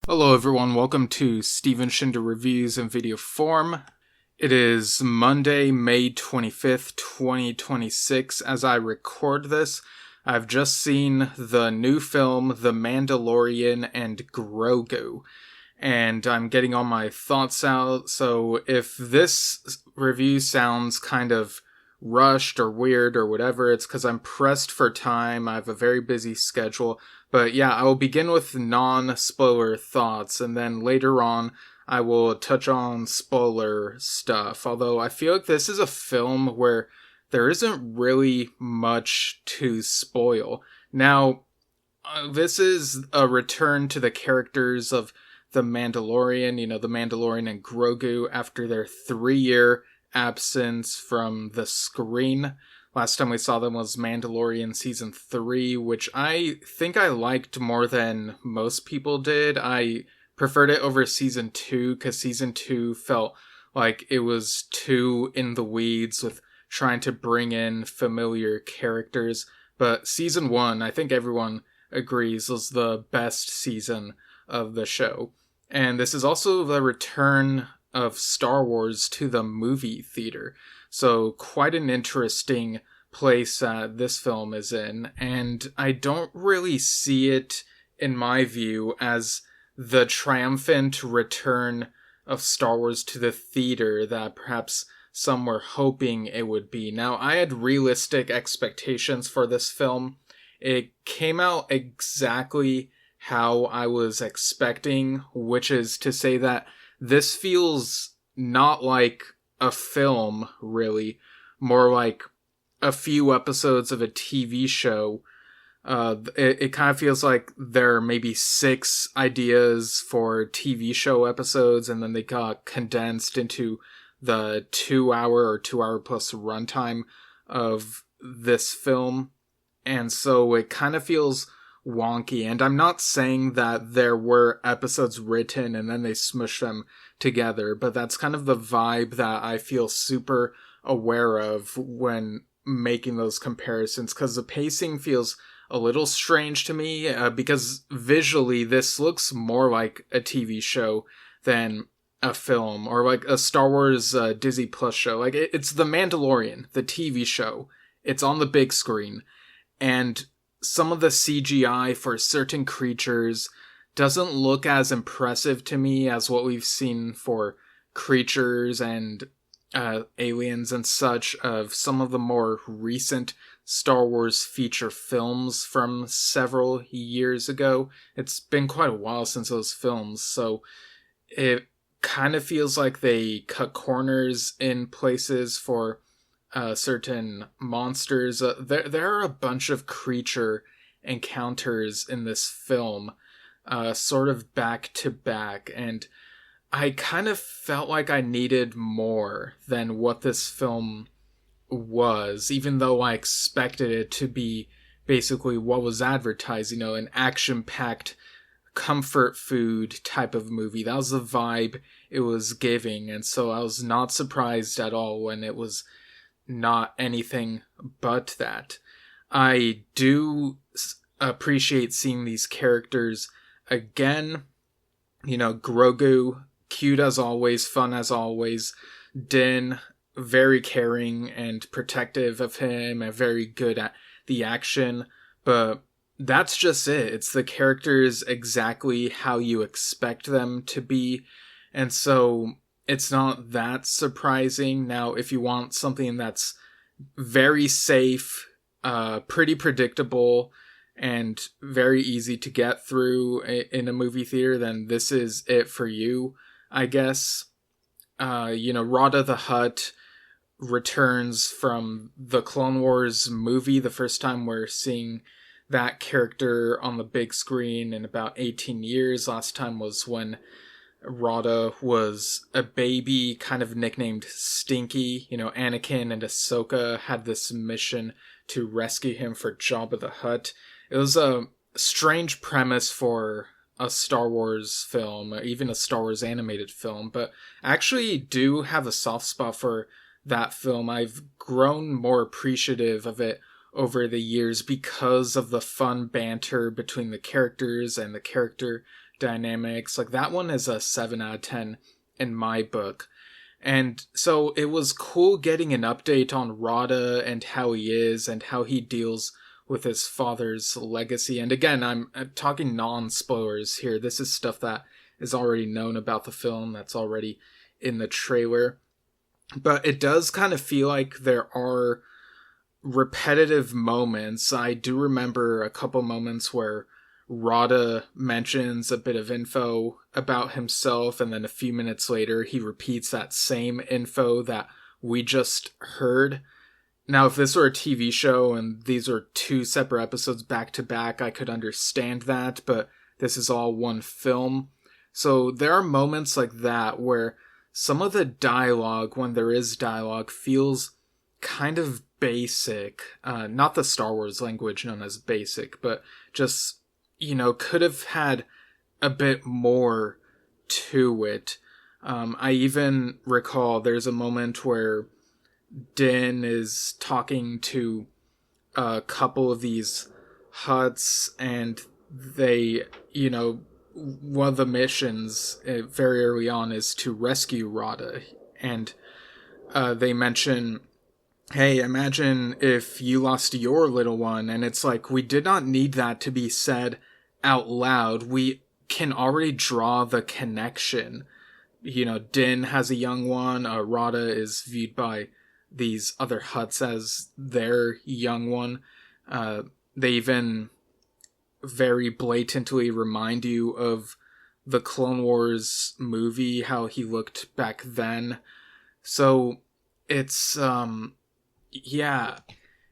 Hello everyone, welcome to Steven Shinder Reviews in video form. It is Monday, May 25th, 2026. As I record this, I've just seen the new film, The Mandalorian and Grogu, and I'm getting all my thoughts out, so if this review sounds kind of rushed or weird or whatever, it's because I'm pressed for time. I have a very busy schedule. But yeah, I will begin with non-spoiler thoughts, and then later on, I will touch on spoiler stuff. Although I feel like this is a film where there isn't really much to spoil. Now, this is a return to the characters of the Mandalorian, the Mandalorian and Grogu after their 3-year absence from the screen. Last time we saw them was Mandalorian Season 3, which I think I liked more than most people did. I preferred it over Season 2, because Season 2 felt like it was too in the weeds with trying to bring in familiar characters. But Season 1, I think everyone agrees, was the best season of the show. And this is also the return of Star Wars to the movie theater. So quite an interesting place this film is in, and I don't really see it, in my view, as the triumphant return of Star Wars to the theater that perhaps some were hoping it would be. Now, I had realistic expectations for this film. It came out exactly how I was expecting, which is to say that this feels not like a film, really, more like a few episodes of a TV show. It kind of feels like there are maybe 6 ideas for TV show episodes, and then they got condensed into the 2-hour or 2-hour plus runtime of this film. And so it kind of feels wonky, and I'm not saying that there were episodes written and then they smushed them together, but that's kind of the vibe that I feel super aware of when making those comparisons, because the pacing feels a little strange to me, because visually this looks more like a TV show than a film, or like a Star Wars Disney Plus show. Like, it's The Mandalorian, the TV show. It's on the big screen, and some of the CGI for certain creatures doesn't look as impressive to me as what we've seen for creatures and aliens and such of some of the more recent Star Wars feature films from several years ago. It's been quite a while since those films, so it kind of feels like they cut corners in places for certain monsters. There are a bunch of creature encounters in this film, sort of back to back, and I kind of felt like I needed more than what this film was, even though I expected it to be basically what was advertised, an action-packed comfort food type of movie. That was the vibe it was giving, and so I was not surprised at all when it was not anything but that. I do appreciate seeing these characters again. Grogu, cute as always, fun as always. Din, very caring and protective of him and very good at the action. But that's just it. It's the characters exactly how you expect them to be. And so it's not that surprising. Now, if you want something that's very safe, pretty predictable, and very easy to get through in a movie theater, then this is it for you, I guess. Rada the Hutt returns from the Clone Wars movie, the first time we're seeing that character on the big screen in about 18 years. Last time was when Rada was a baby, kind of nicknamed Stinky. Anakin and Ahsoka had this mission to rescue him for Jabba the Hutt. It was a strange premise for a Star Wars film, or even a Star Wars animated film, but I actually do have a soft spot for that film. I've grown more appreciative of it over the years because of the fun banter between the characters and the character dynamics. Like, that one is a 7 out of 10 in my book. And so it was cool getting an update on Rada and how he is and how he deals with his father's legacy. And again, I'm talking non-spoilers here. This is stuff that is already known about the film, that's already in the trailer. But it does kind of feel like there are repetitive moments. I do remember a couple moments where Rada mentions a bit of info about himself, and then a few minutes later he repeats that same info that we just heard. Now, if this were a TV show and these are 2 separate episodes back to back, I could understand that, but this is all one film. So there are moments like that where some of the dialogue, when there is dialogue, feels kind of basic. Not the Star Wars language known as basic, but just, could have had a bit more to it. I even recall there's a moment where Din is talking to a couple of these huts, and they, one of the missions very early on is to rescue Rada, and they mention, hey, imagine if you lost your little one, and it's like, we did not need that to be said out loud. We can already draw the connection. Din has a young one, Rada is viewed by these other huts as their young one. They even very blatantly remind you of the Clone Wars movie, how he looked back then. So it's, yeah.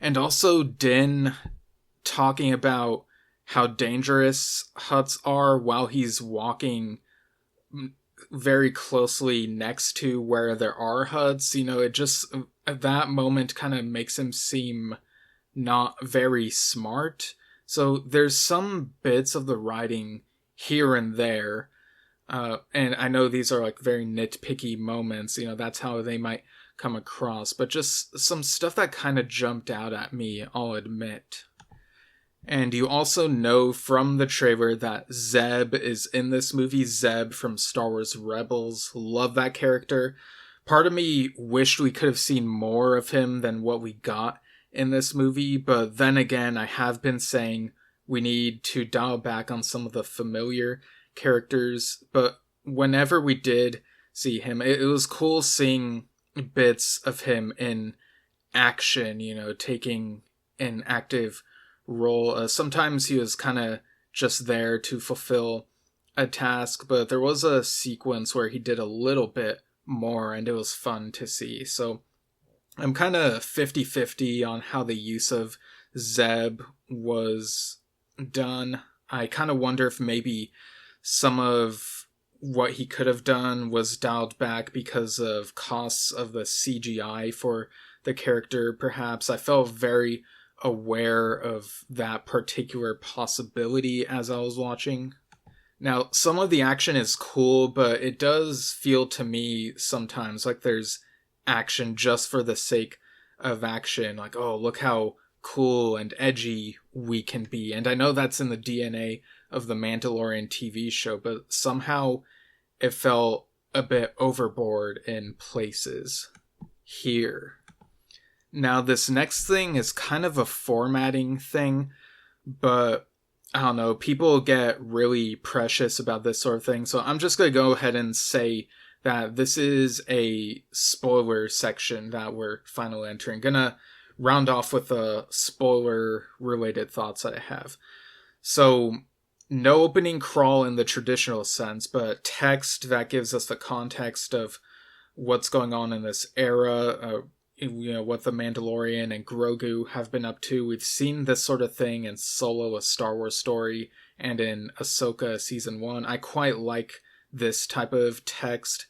And also Din talking about how dangerous huts are while he's walking very closely next to where there are huts. It just, that moment kind of makes him seem not very smart. So there's some bits of the writing here and there. And I know these are like very nitpicky moments, that's how they might come across, but just some stuff that kind of jumped out at me, I'll admit. And you also know from the trailer that Zeb is in this movie. Zeb from Star Wars Rebels. Love that character. Part of me wished we could have seen more of him than what we got in this movie, but then again, I have been saying we need to dial back on some of the familiar characters. But whenever we did see him, it was cool seeing bits of him in action, taking an active role. Sometimes he was kind of just there to fulfill a task, but there was a sequence where he did a little bit more, and it was fun to see. So I'm kind of 50-50 on how the use of Zeb was done. I kind of wonder if maybe some of what he could have done was dialed back because of costs of the CGI for the character, perhaps. I felt very aware of that particular possibility as I was watching. Now, some of the action is cool, but it does feel to me sometimes like there's action just for the sake of action. Like, oh, look how cool and edgy we can be. And I know that's in the DNA of the Mandalorian TV show, but somehow it felt a bit overboard in places here. Now, this next thing is kind of a formatting thing, but I don't know, people get really precious about this sort of thing, so I'm just going to go ahead and say that this is a spoiler section that we're finally entering. Gonna round off with the spoiler-related thoughts that I have. So, no opening crawl in the traditional sense, but text that gives us the context of what's going on in this era, what the Mandalorian and Grogu have been up to. We've seen this sort of thing in Solo, A Star Wars Story, and in Ahsoka Season 1. I quite like this type of text.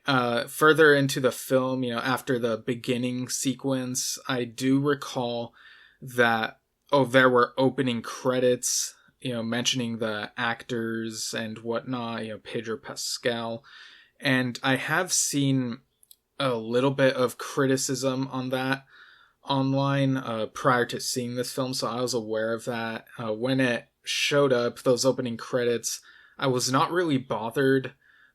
Further into the film, after the beginning sequence, I do recall that, there were opening credits, mentioning the actors and whatnot, Pedro Pascal. And I have seen a little bit of criticism on that online prior to seeing this film, so I was aware of that. When it showed up, those opening credits, I was not really bothered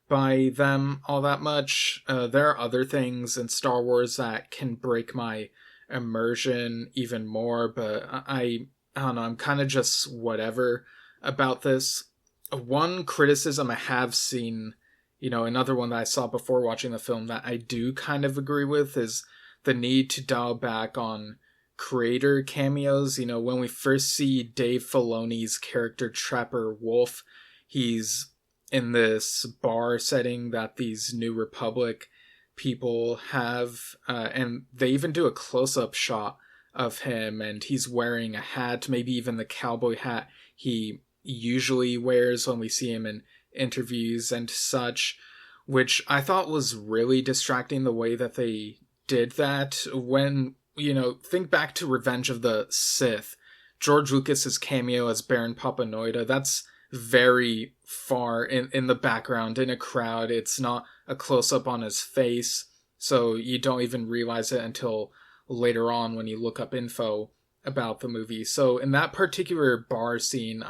by them all that much. There are other things in Star Wars that can break my immersion even more, but I don't know, I'm kind of just whatever about this. One criticism I have seen, another one that I saw before watching the film that I do kind of agree with is the need to dial back on creator cameos. When we first see Dave Filoni's character Trapper Wolf, he's in this bar setting that these New Republic people have, and they even do a close-up shot of him, and he's wearing a hat, maybe even the cowboy hat he usually wears when we see him in interviews and such, which I thought was really distracting the way that they did that. When, think back to Revenge of the Sith, George Lucas's cameo as Baron Papanoida, that's very far in the background in a crowd. It's not a close-up on his face, so you don't even realize it until later on when you look up info about the movie. So in that particular bar scene,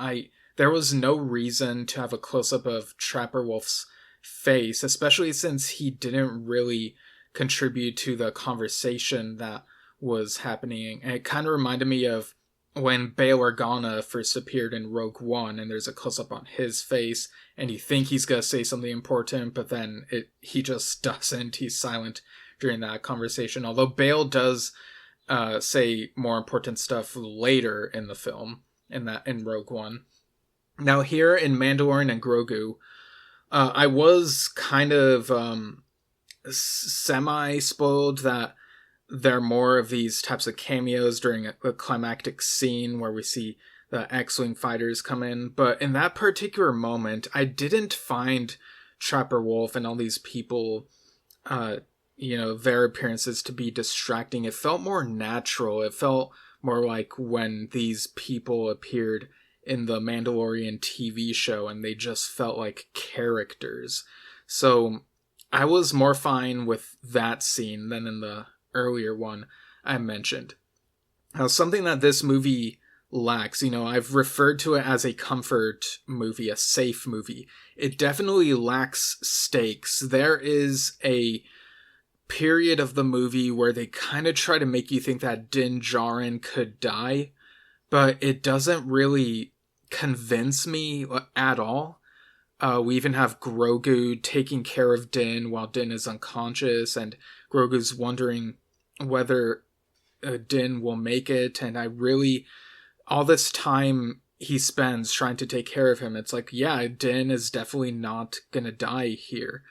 there was no reason to have a close-up of Trapper Wolf's face, especially since he didn't really contribute to the conversation that was happening. And it kind of reminded me of when Bail Organa first appeared in Rogue One, and there's a close-up on his face, and you think he's going to say something important, but then he just doesn't. He's silent during that conversation, although Bail does say more important stuff later in the film, in Rogue One. Now here in Mandalorian and Grogu, I was kind of semi-spoiled that there are more of these types of cameos during a climactic scene where we see the X-Wing fighters come in. But in that particular moment, I didn't find Trapper Wolf and all these people, their appearances to be distracting. It felt more natural. It felt more like when these people appeared in the Mandalorian TV show and they just felt like characters. So I was more fine with that scene than in the earlier one I mentioned. Now, something that this movie lacks, I've referred to it as a comfort movie, a safe movie. It definitely lacks stakes. There is a period of the movie where they kind of try to make you think that Din Djarin could die, but it doesn't really convince me at all. We even have Grogu taking care of Din while Din is unconscious, and Grogu's wondering whether Din will make it, and all this time he spends trying to take care of him, it's like, yeah, Din is definitely not gonna die here.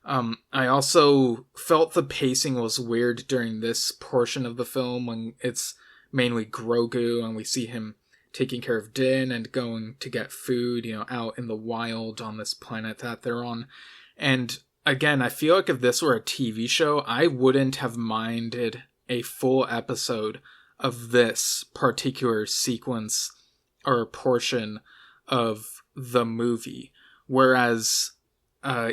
I also felt the pacing was weird during this portion of the film when it's mainly Grogu and we see him taking care of Din and going to get food, out in the wild on this planet that they're on. And again, I feel like if this were a TV show, I wouldn't have minded a full episode of this particular sequence or portion of the movie. Whereas,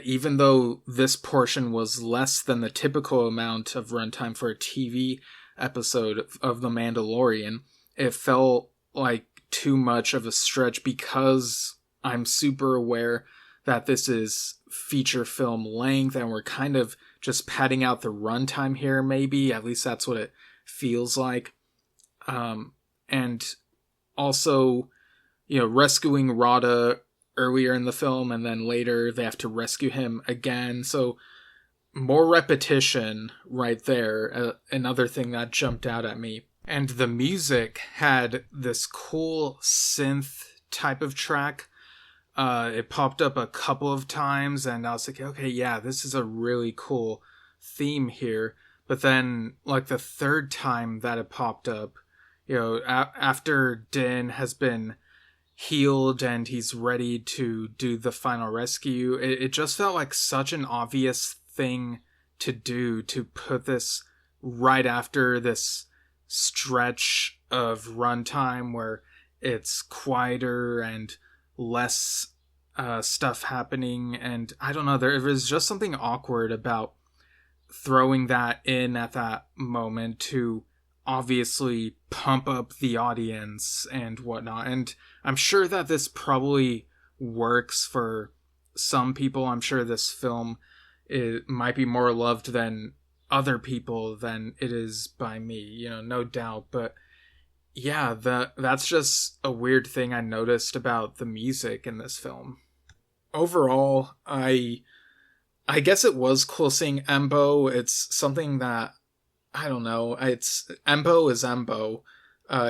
even though this portion was less than the typical amount of runtime for a TV episode of The Mandalorian, it felt like too much of a stretch because I'm super aware that this is feature film length and we're kind of just padding out the runtime here, maybe. At least that's what it feels like. And also, rescuing Rada earlier in the film and then later they have to rescue him again. So more repetition right there. Another thing that jumped out at me. And the music had this cool synth type of track. It popped up a couple of times and I was like, okay, yeah, this is a really cool theme here. But then, like, the third time that it popped up, after Din has been healed and he's ready to do the final rescue, it just felt like such an obvious thing to do, to put this right after this stretch of runtime where it's quieter and less stuff happening. And I don't know, there was just something awkward about throwing that in at that moment to obviously pump up the audience and whatnot. And I'm sure that this probably works for some people. I'm sure this film might be more loved than other people than it is by me, no doubt. But yeah, that's just a weird thing I noticed about the music in this film. Overall, I guess it was cool seeing Embo. It's something that, I don't know, Embo is Embo.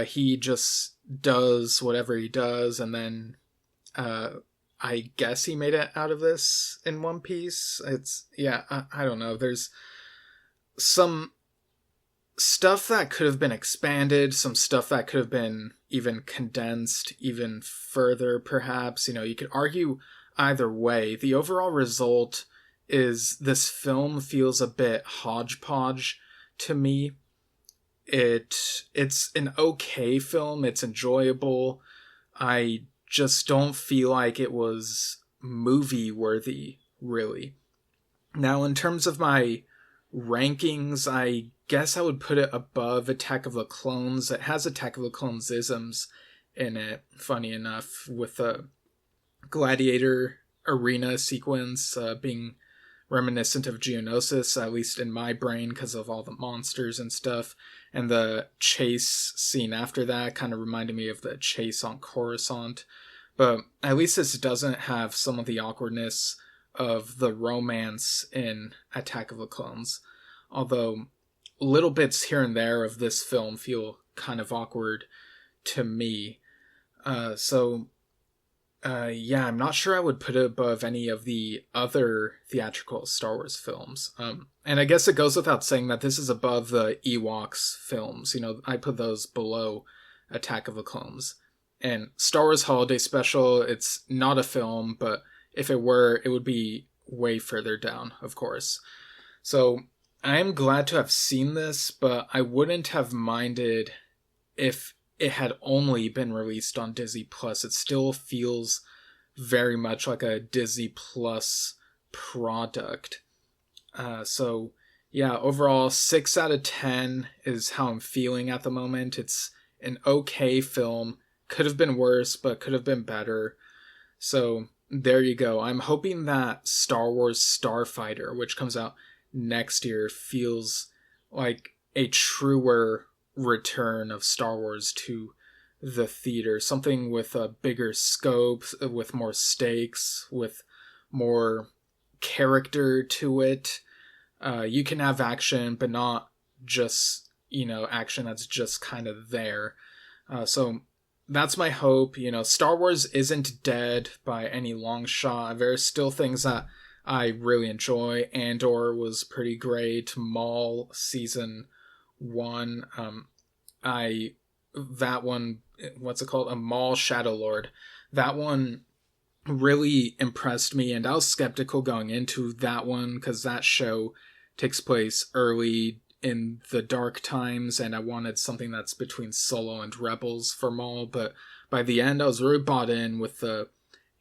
He just does whatever he does, and then I guess he made it out of this in one piece. I don't know. There's some stuff that could have been expanded, some stuff that could have been even condensed even further, perhaps. You could argue either way. The overall result is this film feels a bit hodgepodge to me. It's an okay film. It's enjoyable. I just don't feel like it was movie worthy, really. Now, in terms of my rankings, I guess I would put it above Attack of the Clones. It has Attack of the Clones isms in it, funny enough, with the gladiator arena sequence being reminiscent of Geonosis, at least in my brain, because of all the monsters and stuff. And the chase scene after that kind of reminded me of the chase on Coruscant. But at least this doesn't have some of the awkwardness of the romance in Attack of the Clones. Although little bits here and there of this film feel kind of awkward to me. I'm not sure I would put it above any of the other theatrical Star Wars films. And I guess it goes without saying that this is above the Ewoks films. I put those below Attack of the Clones. And Star Wars Holiday Special, it's not a film, but if it were, it would be way further down, of course. So I am glad to have seen this, but I wouldn't have minded if it had only been released on Disney Plus. It still feels very much like a Disney Plus product. Overall, 6 out of 10 is how I'm feeling at the moment. It's an okay film. Could have been worse, but could have been better. So there you go. I'm hoping that Star Wars Starfighter, which comes out next year, feels like a truer return of Star Wars to the theater. Something with a bigger scope, with more stakes, with more character to it. You can have action, but not just, action that's just kind of there. So that's my hope. Star Wars isn't dead by any long shot. There's still things that I really enjoy. Andor was pretty great. Maul season 1. That one, what's it called? A Maul Shadow Lord. That one really impressed me, and I was skeptical going into that one because that show takes place early in the dark times, and I wanted something that's between Solo and Rebels for Maul, but by the end I was really bought in with the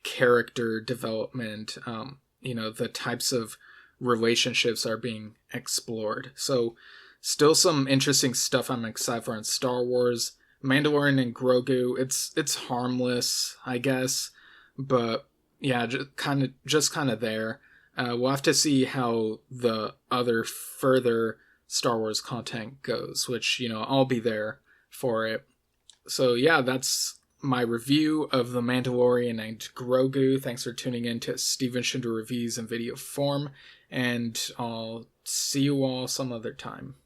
character development, the types of relationships are being explored. So still some interesting stuff I'm excited for in Star Wars. Mandalorian and Grogu, it's harmless, I guess, but yeah, just kind of there. We'll have to see how the other further Star Wars content goes, which, I'll be there for it. So yeah, that's my review of The Mandalorian and Grogu. Thanks for tuning in to Steven Shinder Reviews in video form, and I'll see you all some other time.